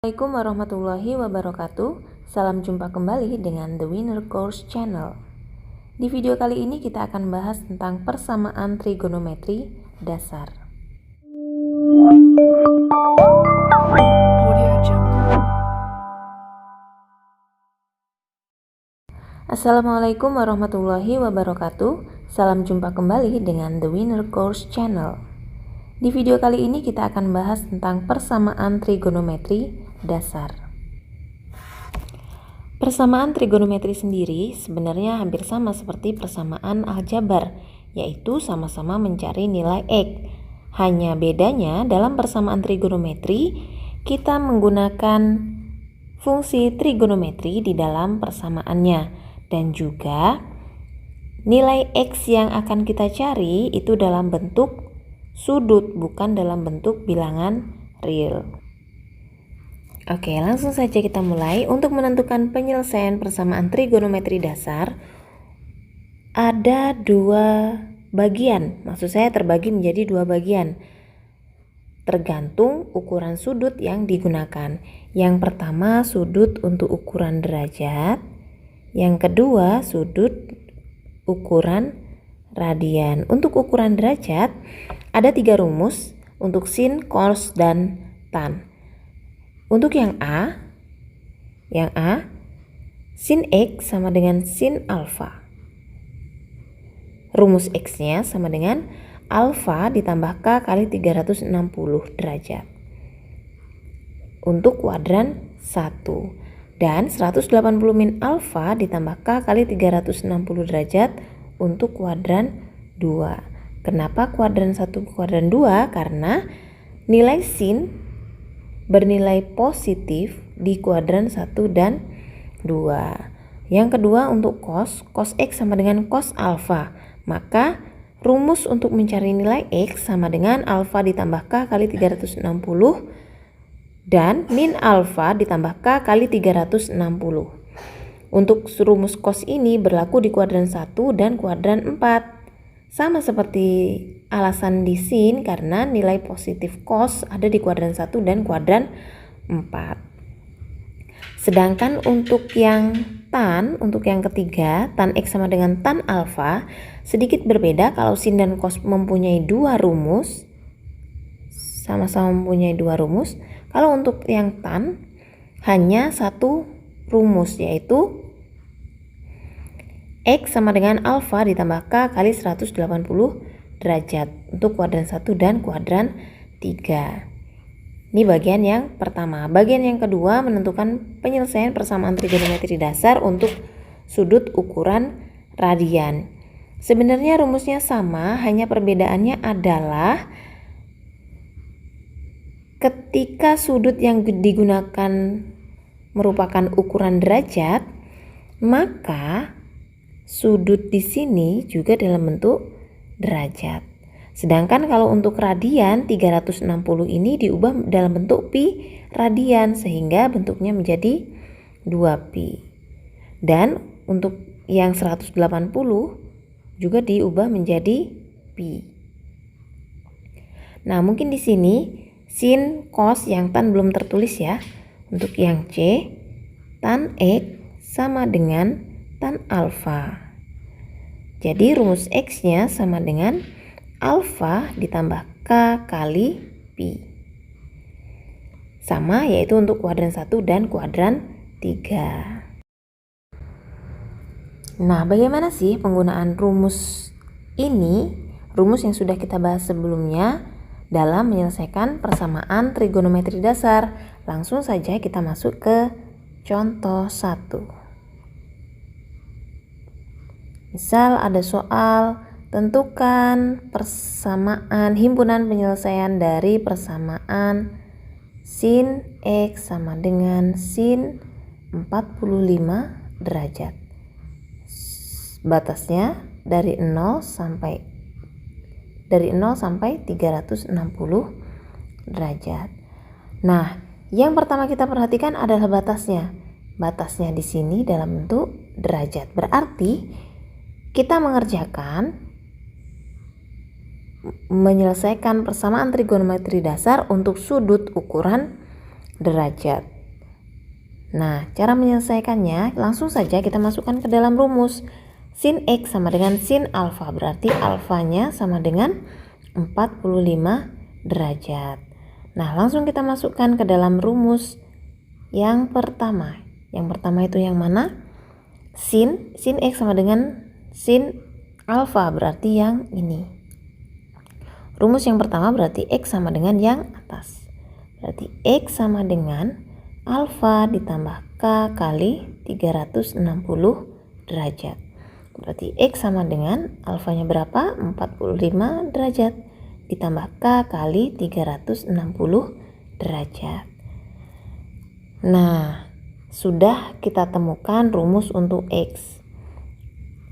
Assalamualaikum warahmatullahi wabarakatuh. Salam jumpa kembali dengan The Winner Course Channel. Di video kali ini kita akan bahas tentang persamaan trigonometri dasar. Assalamualaikum warahmatullahi wabarakatuh. Salam jumpa kembali dengan The Winner Course Channel. Di video kali ini kita akan bahas tentang persamaan trigonometri dasar. Persamaan trigonometri sendiri sebenarnya hampir sama seperti persamaan aljabar, yaitu sama-sama mencari nilai X. Hanya bedanya dalam persamaan trigonometri kita menggunakan fungsi trigonometri di dalam persamaannya, dan juga nilai X yang akan kita cari itu dalam bentuk sudut, bukan dalam bentuk bilangan real. Oke, langsung saja kita mulai. Untuk menentukan penyelesaian persamaan trigonometri dasar ada dua bagian, maksud saya terbagi menjadi dua bagian tergantung ukuran sudut yang digunakan. Yang pertama sudut untuk ukuran derajat, yang kedua sudut ukuran radian. Untuk ukuran derajat ada 3 rumus untuk sin, cos, dan tan. Untuk yang A, sin X sama dengan sin alfa. Rumus X-nya sama dengan alfa ditambah K kali 360 derajat. Untuk kuadran 1. Dan 180 min alfa ditambah K kali 360 derajat untuk kuadran 2. Kenapa kuadran 1 kuadran 2? Karena nilai sin bernilai positif di kuadran 1 dan 2. Yang kedua untuk cos X sama dengan cos alfa. Maka rumus untuk mencari nilai X sama dengan alfa ditambah K kali 360 dan min alfa ditambah K kali 360. Untuk rumus cos ini berlaku di kuadran 1 dan kuadran 4. Sama seperti alasan di sin, karena nilai positif cos ada di kuadran 1 dan kuadran 4. Sedangkan untuk yang tan, untuk yang ketiga, tan X sama dengan tan alfa, sedikit berbeda. Kalau sin dan cos mempunyai dua rumus, sama-sama mempunyai dua rumus. Kalau untuk yang tan hanya satu rumus, yaitu X sama dengan alfa ditambah K kali 180 derajat untuk kuadran 1 dan kuadran 3. Ini bagian yang pertama. Bagian yang kedua menentukan penyelesaian persamaan trigonometri dasar untuk sudut ukuran radian. Sebenarnya rumusnya sama, hanya perbedaannya adalah ketika sudut yang digunakan merupakan ukuran derajat, maka sudut di sini juga dalam bentuk derajat. Sedangkan kalau untuk radian 360 ini diubah dalam bentuk pi radian sehingga bentuknya menjadi 2pi. Dan untuk yang 180 juga diubah menjadi pi. Nah, mungkin di sini sin, cos, yang tan belum tertulis ya. Untuk yang C, tan X sama dengan tan alfa. Jadi rumus X-nya sama dengan alfa ditambah K kali pi. Sama, yaitu untuk kuadran 1 dan kuadran 3. Nah, bagaimana sih penggunaan rumus ini? Rumus yang sudah kita bahas sebelumnya dalam menyelesaikan persamaan trigonometri dasar. Langsung saja kita masuk ke contoh 1. Misal ada soal, tentukan persamaan himpunan penyelesaian dari persamaan sin X sama dengan sin 45 derajat. Batasnya dari 0 sampai 360 derajat. Nah, yang pertama kita perhatikan adalah batasnya. Batasnya di sini dalam bentuk derajat. Berarti kita menyelesaikan persamaan trigonometri dasar untuk sudut ukuran derajat. Nah, cara menyelesaikannya langsung saja kita masukkan ke dalam rumus. Sin X sama dengan sin alfa, berarti alfanya sama dengan 45 derajat. Nah, langsung kita masukkan ke dalam rumus yang pertama. Yang pertama itu yang mana? Sin X sama dengan sin alfa, berarti yang ini. Rumus yang pertama berarti X sama dengan yang atas. Berarti X sama dengan alfa ditambah K kali 360 derajat. Berarti X sama dengan alfanya berapa? 45 derajat ditambah K kali 360 derajat. Nah, sudah kita temukan rumus untuk X.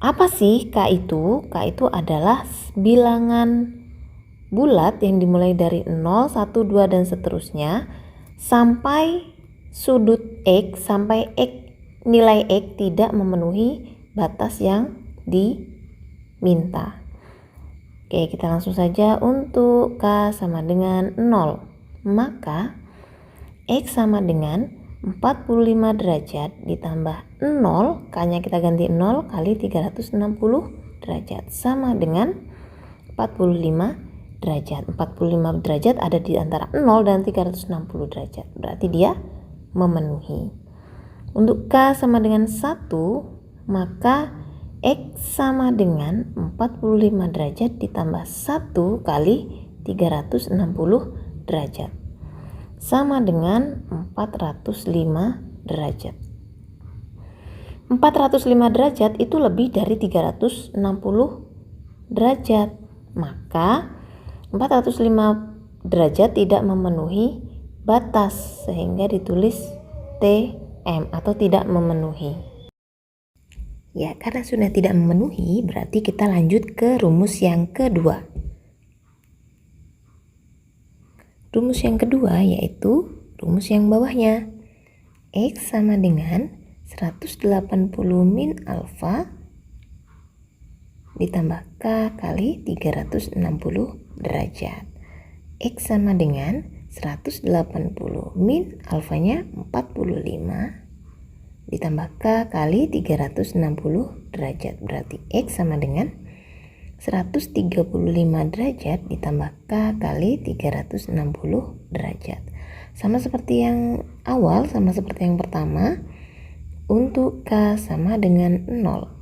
Apa sih K itu? K itu adalah bilangan bulat yang dimulai dari 0, 1, 2 dan seterusnya sampai sudut X, sampai nilai X tidak memenuhi batas yang diminta. Oke, kita langsung saja untuk K sama dengan 0. Maka X sama dengan 45 derajat ditambah 0, K-nya kita ganti 0 kali 360 derajat sama dengan 45 derajat. 45 derajat ada di antara 0 dan 360 derajat. Berarti dia memenuhi. Untuk K sama dengan 1, maka X sama dengan 45 derajat ditambah 1 kali 360 derajat. Sama dengan 405 derajat. 405 derajat itu lebih dari 360 derajat. Maka 405 derajat tidak memenuhi batas sehingga ditulis TM atau tidak memenuhi. Ya, karena sudah tidak memenuhi berarti kita lanjut ke rumus yang kedua. Rumus yang kedua yaitu rumus yang bawahnya. X sama dengan 180 min alfa ditambah K kali 360 derajat. X sama dengan 180 min alfanya 45 ditambah K kali 360 derajat. Berarti X sama dengan 135 derajat ditambah K kali 360 derajat. Sama seperti yang awal, sama seperti yang pertama. Untuk K sama dengan 0,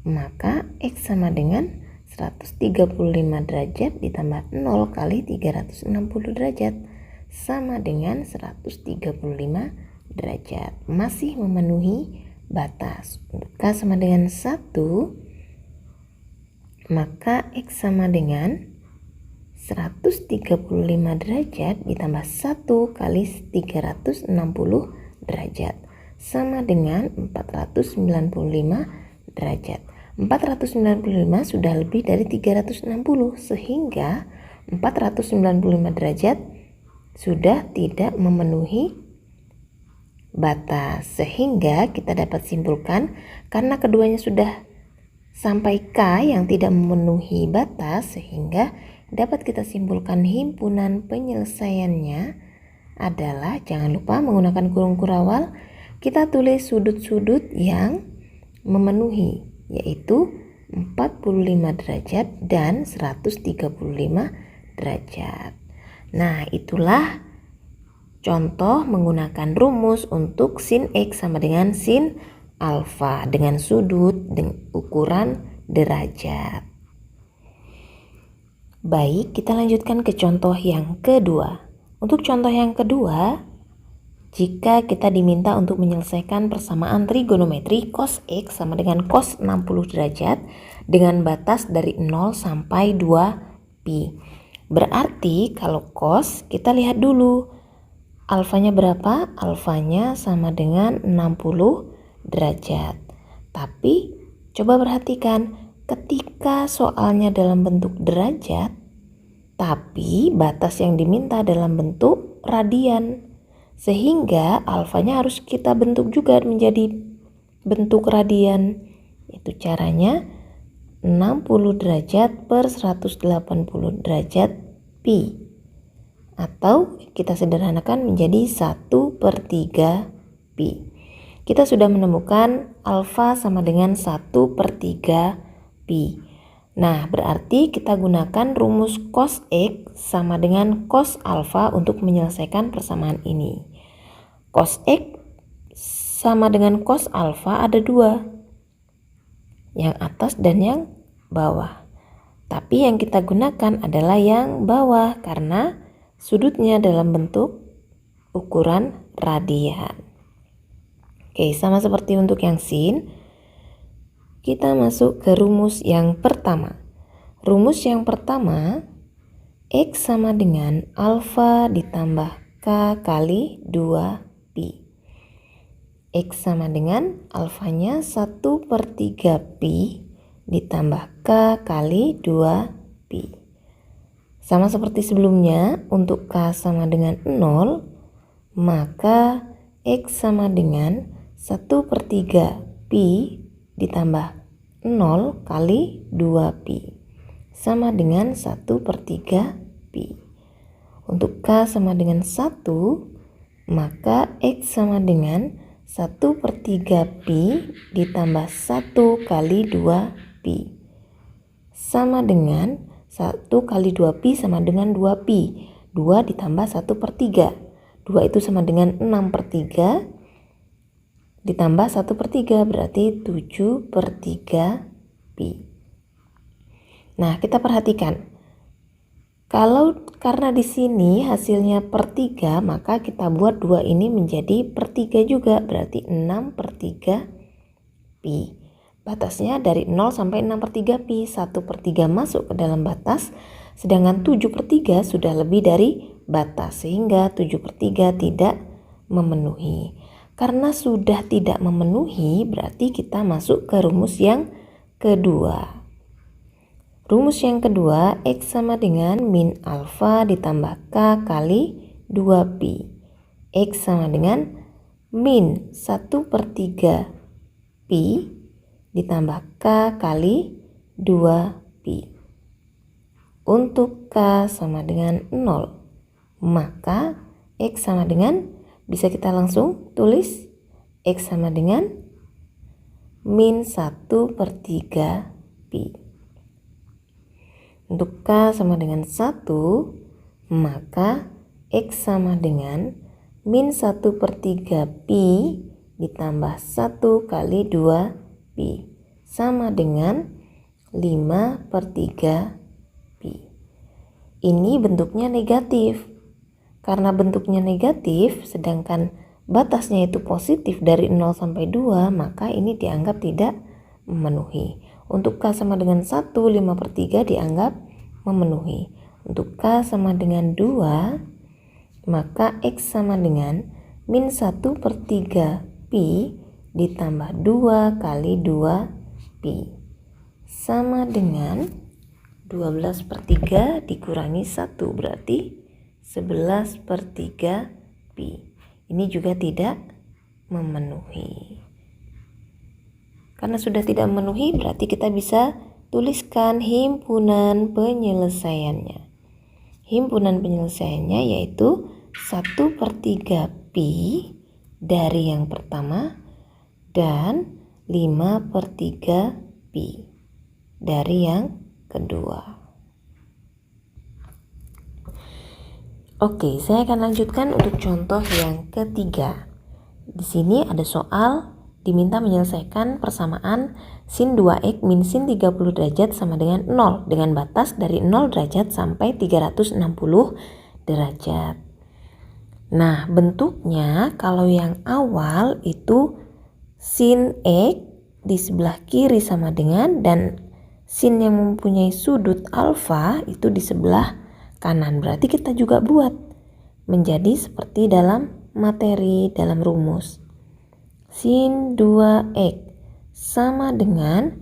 maka X sama dengan 135 derajat ditambah 0 kali 360 derajat sama dengan 135 derajat. Masih memenuhi batas. Untuk K sama dengan 1, maka X sama dengan 135 derajat ditambah 1 kali 360 derajat sama dengan 495 derajat. 495 sudah lebih dari 360 sehingga 495 derajat sudah tidak memenuhi batas. Sehingga kita dapat simpulkan karena keduanya sudah sampai K yang tidak memenuhi batas, sehingga dapat kita simpulkan himpunan penyelesaiannya adalah, jangan lupa menggunakan kurung kurawal, kita tulis sudut-sudut yang memenuhi, yaitu 45 derajat dan 135 derajat. Nah, itulah contoh menggunakan rumus untuk sin X sama dengan sin alfa dengan sudut dengan ukuran derajat. Baik, kita lanjutkan ke contoh yang kedua. Untuk contoh yang kedua, jika kita diminta untuk menyelesaikan persamaan trigonometri cos X sama dengan cos 60 derajat dengan batas dari 0 sampai 2pi. Berarti kalau cos, kita lihat dulu alfanya berapa? Alfanya sama dengan 60 derajat. Tapi coba perhatikan ketika soalnya dalam bentuk derajat, tapi batas yang diminta dalam bentuk radian, sehingga alfanya harus kita bentuk juga menjadi bentuk radian. Itu caranya 60 derajat per 180 derajat pi atau kita sederhanakan menjadi 1/3 pi. Kita sudah menemukan alfa sama dengan 1/3 pi. Nah, berarti kita gunakan rumus cos X sama dengan cos alfa untuk menyelesaikan persamaan ini. Cos X sama dengan cos alfa ada 2, yang atas dan yang bawah. Tapi yang kita gunakan adalah yang bawah karena sudutnya dalam bentuk ukuran radian. Oke, sama seperti untuk yang sin, kita masuk ke rumus yang pertama. Rumus yang pertama, X sama dengan alfa ditambah K kali 2 pi. X sama dengan alfanya 1/3 pi ditambah K kali 2 pi. Sama seperti sebelumnya, untuk K sama dengan 0, maka X sama dengan 1/3 pi ditambah 0 kali 2 pi. Sama dengan 1/3 pi. Untuk K sama dengan 1, maka X sama dengan 1/3 pi ditambah 1 kali 2 pi. Sama dengan 1 kali 2 pi sama dengan 2 pi. 2 ditambah 1/3. 2 itu sama dengan 6/3 ditambah 1/3 berarti 7/3 pi. Nah, kita perhatikan. Karena di sini hasilnya per 3, maka kita buat 2 ini menjadi per 3 juga, berarti 6/3 pi. Batasnya dari 0 sampai 6/3 pi, 1/3 masuk ke dalam batas, sedangkan 7/3 sudah lebih dari batas, sehingga 7/3 tidak memenuhi. Karena sudah tidak memenuhi, berarti kita masuk ke rumus yang kedua. Rumus yang kedua, X sama dengan min alfa ditambah K kali 2 pi. X sama dengan min 1/3 pi ditambah K kali 2 pi. Untuk K sama dengan 0, maka X sama dengan, bisa kita langsung tulis, X sama dengan min 1/3 pi. Untuk K sama dengan 1, maka X sama dengan min 1/3 pi ditambah 1 kali 2 pi. Sama dengan 5/3 pi. Ini bentuknya negatif. Karena bentuknya negatif, sedangkan batasnya itu positif dari 0 sampai 2, maka ini dianggap tidak memenuhi. Untuk K sama dengan 1, 5/3 dianggap memenuhi. Untuk K sama dengan 2, maka X sama dengan min 1/3 pi ditambah 2 kali 2 pi. Sama dengan 12/3 dikurangi 1, berarti 11/3 pi. Ini juga tidak memenuhi. Karena sudah tidak memenuhi, berarti kita bisa tuliskan himpunan penyelesaiannya. Himpunan penyelesaiannya yaitu 1/3 pi dari yang pertama dan 5/3 pi dari yang kedua. Oke, saya akan lanjutkan untuk contoh yang ketiga. Di sini ada soal diminta menyelesaikan persamaan sin 2x min sin 30 derajat sama dengan 0 dengan batas dari 0 derajat sampai 360 derajat. Nah, bentuknya kalau yang awal itu sin x di sebelah kiri sama dengan, dan sin yang mempunyai sudut alfa itu di sebelah kanan. Berarti kita juga buat menjadi seperti dalam materi, dalam rumus. Sin 2x sama dengan,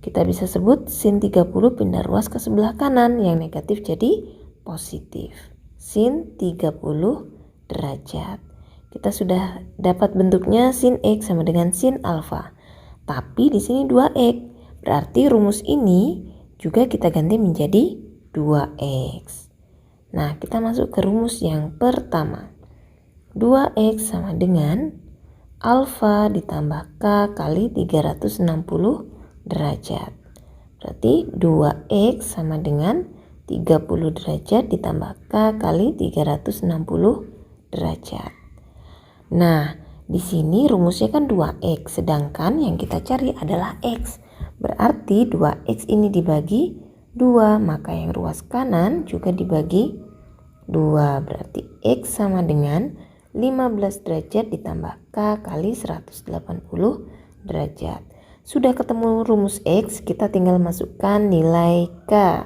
kita bisa sebut sin 30 pindah ruas ke sebelah kanan, yang negatif jadi positif. Sin 30 derajat. Kita sudah dapat bentuknya sin x sama dengan sin alfa. Tapi di sini 2x. Berarti rumus ini juga kita ganti menjadi 2x. Nah, kita masuk ke rumus yang pertama. 2x sama dengan alfa ditambah k kali 360 derajat. Berarti 2x sama dengan 30 derajat ditambah k kali 360 derajat. Nah, di sini rumusnya kan 2x, sedangkan yang kita cari adalah x. Berarti 2x ini dibagi 2, maka yang ruas kanan juga dibagi 2. Berarti x sama dengan 15 derajat ditambah k kali 180 derajat. Sudah ketemu rumus x, kita tinggal masukkan nilai k.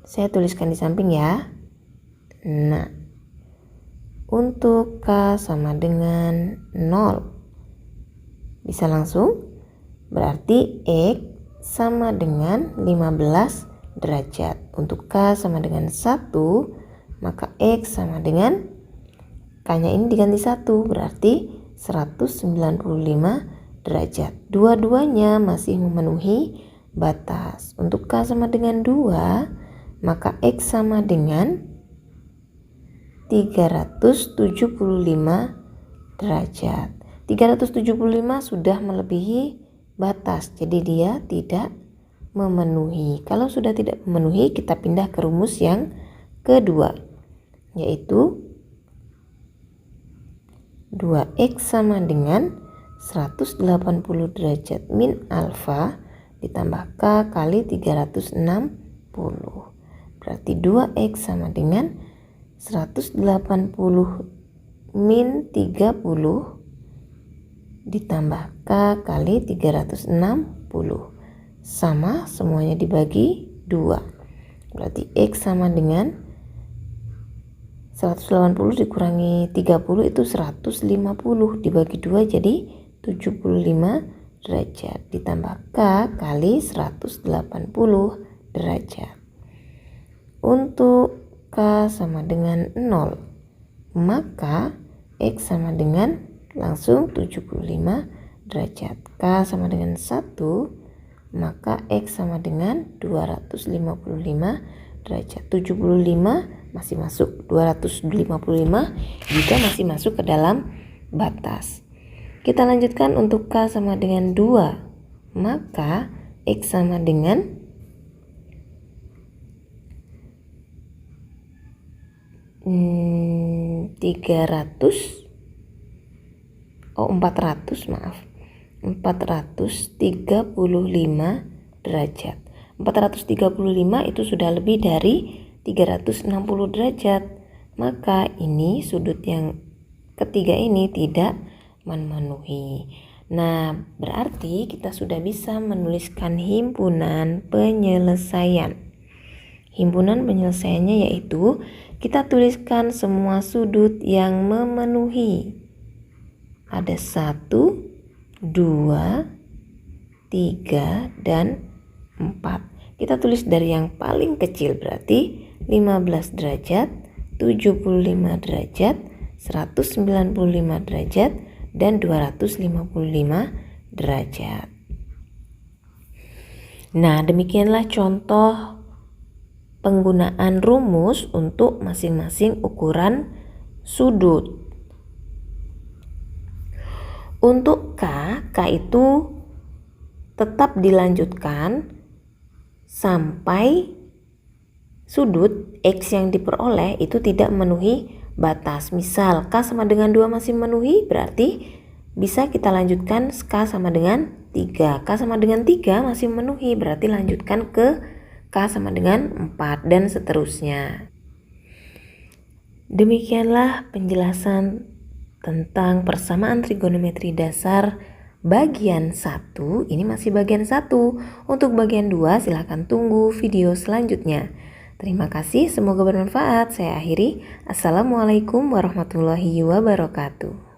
Saya tuliskan di samping ya. Nah, untuk k sama dengan 0. Bisa langsung? Berarti x sama dengan 15 derajat. Untuk k sama dengan 1, maka x sama dengan k-nya ini diganti 1, berarti 195 derajat. Dua-duanya masih memenuhi batas. Untuk k sama dengan 2, maka x sama dengan 375 derajat. 375 sudah melebihi batas, jadi dia tidak memenuhi. Kalau sudah tidak memenuhi, kita pindah ke rumus yang kedua, yaitu 2x sama dengan 180 derajat min alfa ditambah k kali 360. Berarti 2x sama dengan 180 min 30 ditambah k kali 360 sama semuanya dibagi 2. Berarti x sama dengan 180 dikurangi 30 itu 150, dibagi 2 jadi 75 derajat ditambah k kali 180 derajat. Untuk k sama dengan 0, maka x sama dengan langsung 75 derajat. K sama dengan 1, maka x sama dengan 255 derajat. 75 masih masuk, 255 juga masih masuk ke dalam batas. Kita lanjutkan untuk k sama dengan 2, maka x sama dengan 435 derajat. 435 itu sudah lebih dari 360 derajat. Maka ini sudut yang ketiga ini tidak memenuhi. Nah, berarti kita sudah bisa menuliskan himpunan penyelesaian. Himpunan penyelesaiannya yaitu kita tuliskan semua sudut yang memenuhi. Ada 1, 2, 3, dan 4. Kita tulis dari yang paling kecil, berarti 15 derajat, 75 derajat, 195 derajat, dan 255 derajat. Nah, demikianlah contoh penggunaan rumus untuk masing-masing ukuran sudut. Untuk K itu tetap dilanjutkan sampai sudut X yang diperoleh itu tidak memenuhi batas. Misal K sama dengan 2 masih memenuhi, berarti bisa kita lanjutkan K sama dengan 3. K sama dengan 3 masih memenuhi, berarti lanjutkan ke K sama dengan 4 dan seterusnya. Demikianlah penjelasan tentang persamaan trigonometri dasar bagian 1. Ini masih bagian 1. Untuk bagian 2 silahkan tunggu video selanjutnya. Terima kasih, semoga bermanfaat. Saya akhiri. Assalamualaikum warahmatullahi wabarakatuh.